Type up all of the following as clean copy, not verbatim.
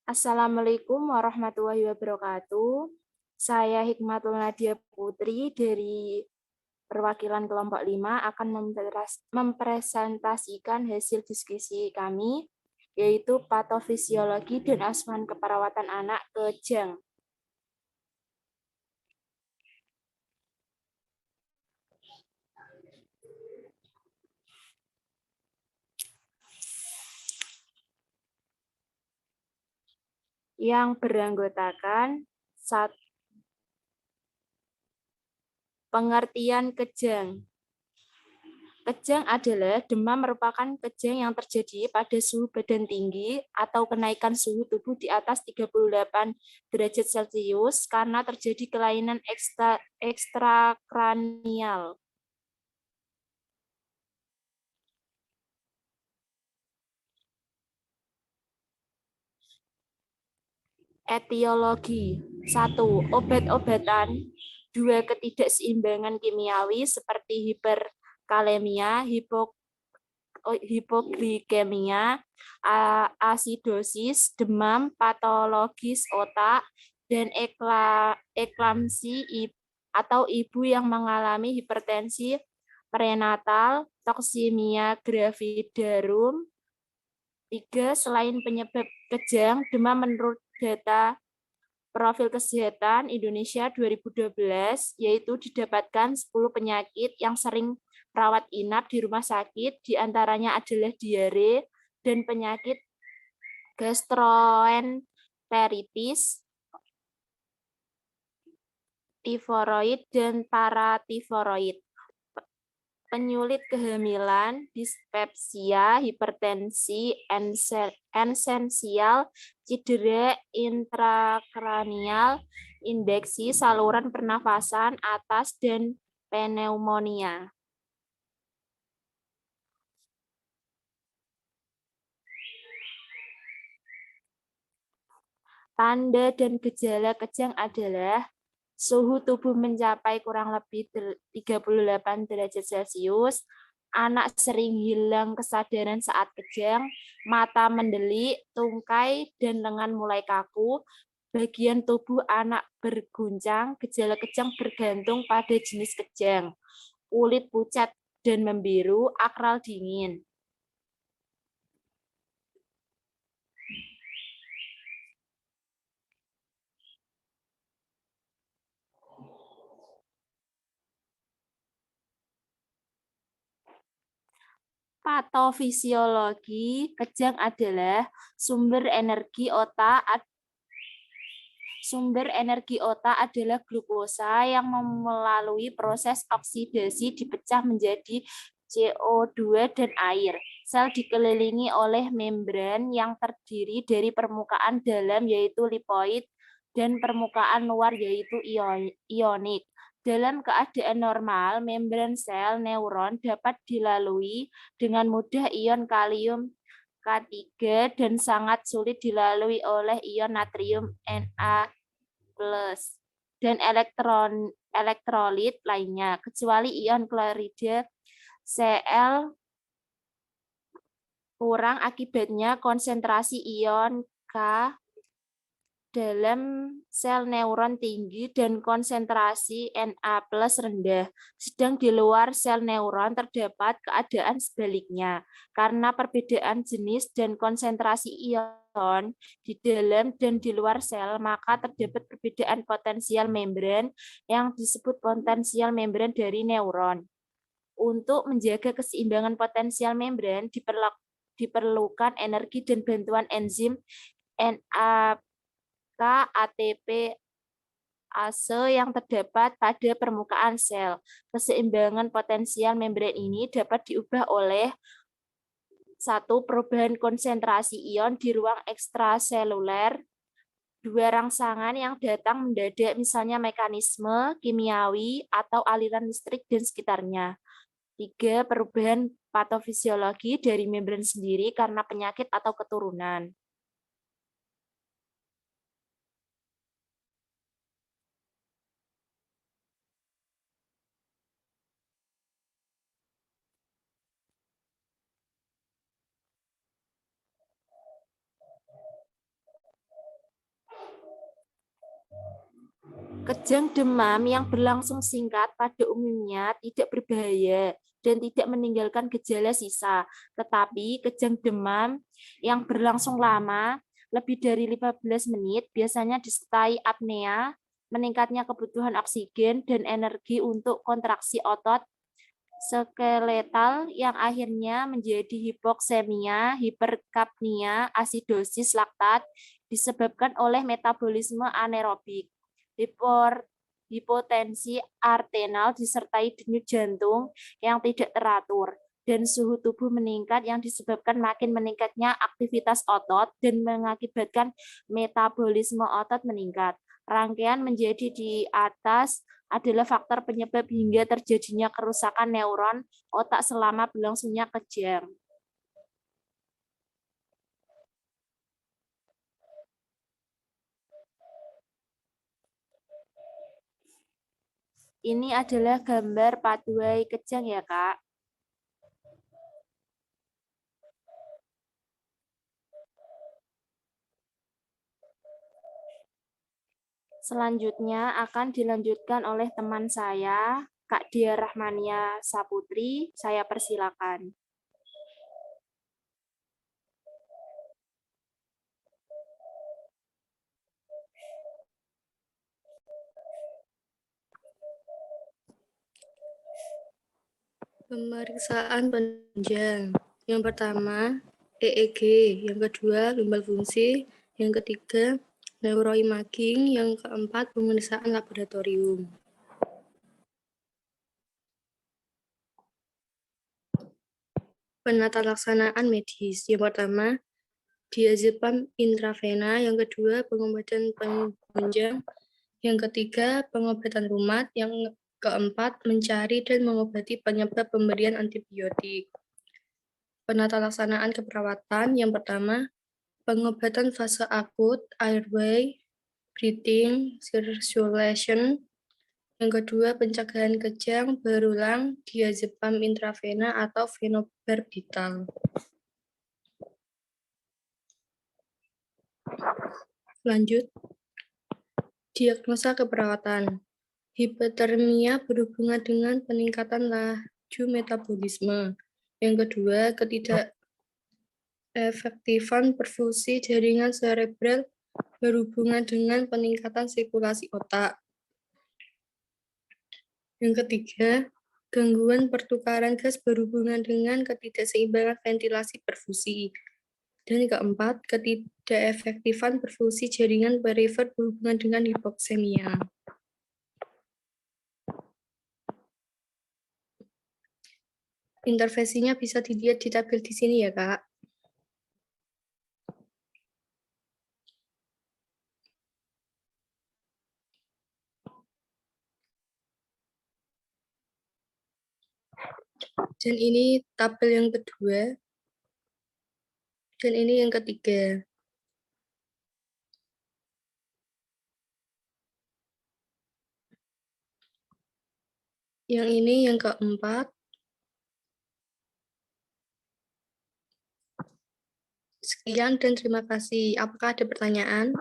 Assalamualaikum warahmatullahi wabarakatuh. Saya Hikmatul Nadia Putri dari perwakilan kelompok 5 akan mempresentasikan hasil diskusi kami, yaitu patofisiologi dan asuhan keperawatan anak kejang. Yang beranggotakan pengertian kejang. Kejang adalah demam merupakan kejang yang terjadi pada suhu badan tinggi atau kenaikan suhu tubuh di atas 38 derajat Celcius karena terjadi kelainan ekstrakranial. Etiologi. 1. Obat-obatan. 2. Ketidakseimbangan kimiawi seperti hiperkalemia, hipoglikemia, asidosis, demam, patologis otak, dan eklamsi atau ibu yang mengalami hipertensi prenatal, toksimia gravidarum. 3. Selain penyebab kejang, demam menurut data Profil Kesehatan Indonesia 2012, yaitu didapatkan 10 penyakit yang sering rawat inap di rumah sakit, diantaranya adalah diare dan penyakit gastroenteritis, tiforoid, dan paratifoid. Penyulit kehamilan, dispepsia, hipertensi, esensial, cedera intrakranial, indeksi saluran pernafasan atas, dan pneumonia. Tanda dan gejala kejang adalah suhu tubuh mencapai kurang lebih 38 derajat Celcius, anak sering hilang kesadaran saat kejang, mata mendelik, tungkai, dan lengan mulai kaku, bagian tubuh anak berguncang, gejala kejang bergantung pada jenis kejang, kulit pucat dan membiru, akral dingin. Patofisiologi kejang adalah sumber energi otak adalah glukosa yang melalui proses oksidasi dipecah menjadi CO2 dan air. Sel dikelilingi oleh membran yang terdiri dari permukaan dalam yaitu lipoid dan permukaan luar yaitu ionik. Dalam keadaan normal, membran sel neuron dapat dilalui dengan mudah ion kalium K3 dan sangat sulit dilalui oleh ion natrium Na+ dan elektrolit lainnya, kecuali ion klorida Cl kurang akibatnya konsentrasi ion K dalam sel neuron tinggi dan konsentrasi Na+ rendah, sedang di luar sel neuron terdapat keadaan sebaliknya. Karena perbedaan jenis dan konsentrasi ion di dalam dan di luar sel, maka terdapat perbedaan potensial membran yang disebut potensial membran dari neuron. Untuk menjaga keseimbangan potensial membran, diperlukan energi dan bantuan enzim Na ATP ase yang terdapat pada permukaan sel. Keseimbangan potensial membran ini dapat diubah oleh 1. Perubahan konsentrasi ion di ruang ekstraseluler, 2. Rangsangan yang datang mendadak, misalnya mekanisme kimiawi atau aliran listrik dan sekitarnya. 3. Perubahan patofisiologi dari membran sendiri karena penyakit atau keturunan. Kejang demam yang berlangsung singkat pada umumnya tidak berbahaya dan tidak meninggalkan gejala sisa. Tetapi kejang demam yang berlangsung lama, lebih dari 15 menit, biasanya disertai apnea, meningkatnya kebutuhan oksigen dan energi untuk kontraksi otot skeletal yang akhirnya menjadi hipoksemia, hiperkapnia, asidosis laktat disebabkan oleh metabolisme anaerobik, hipotensi arterial disertai denyut jantung yang tidak teratur, dan suhu tubuh meningkat yang disebabkan makin meningkatnya aktivitas otot dan mengakibatkan metabolisme otot meningkat. Rangkaian menjadi di atas adalah faktor penyebab hingga terjadinya kerusakan neuron otak selama berlangsungnya kejang. Ini adalah gambar pathway kejang ya, Kak. Selanjutnya akan dilanjutkan oleh teman saya, Kak Dia Rahmania Saputri. Saya persilakan. Pemeriksaan penunjang. Yang pertama, EEG. Yang kedua, lumbal fungsi. Yang ketiga, neuroimaging. Yang keempat, pemeriksaan laboratorium. Penata laksanaan medis. Yang pertama, diazepam intravena. Yang kedua, pengobatan penunjang. Yang ketiga, pengobatan rumat. Yang keempat, mencari dan mengobati penyebab pemberian antibiotik. Penata laksanaan keperawatan. Yang pertama, pengobatan fase akut, airway, breathing, circulation. Yang kedua, pencegahan kejang berulang, diazepam intravena atau fenobarbital. Lanjut, diagnosa keperawatan. Hipotermia berhubungan dengan peningkatan laju metabolisme. Yang kedua, ketidakefektifan perfusi jaringan cerebral berhubungan dengan peningkatan sirkulasi otak. Yang ketiga, gangguan pertukaran gas berhubungan dengan ketidakseimbangan ventilasi perfusi. Dan keempat, ketidakefektifan perfusi jaringan perifer berhubungan dengan hipoksemia. Intervensinya bisa dilihat di tabel di sini ya, Kak. Dan ini tabel yang kedua. Dan ini yang ketiga. Yang ini yang keempat. Sekian dan terima kasih. Apakah ada pertanyaan?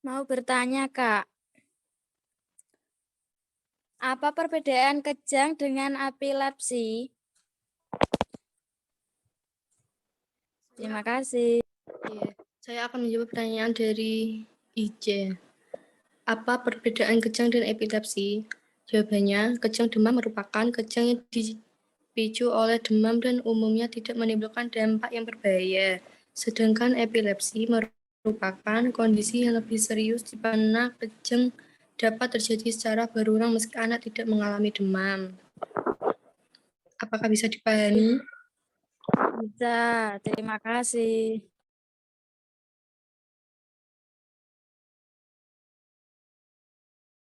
Mau bertanya, Kak. Apa perbedaan kejang dengan epilepsi? Terima kasih. Ya, saya akan menjawab pertanyaan dari IJ. Apa perbedaan kejang dan epilepsi? Jawabannya, kejang demam merupakan kejang yang dipicu oleh demam dan umumnya tidak menimbulkan dampak yang berbahaya. Sedangkan epilepsi merupakan kondisi yang lebih serius di mana kejang dapat terjadi secara berulang meski anak tidak mengalami demam. Apakah bisa dipahami? Bisa, terima kasih.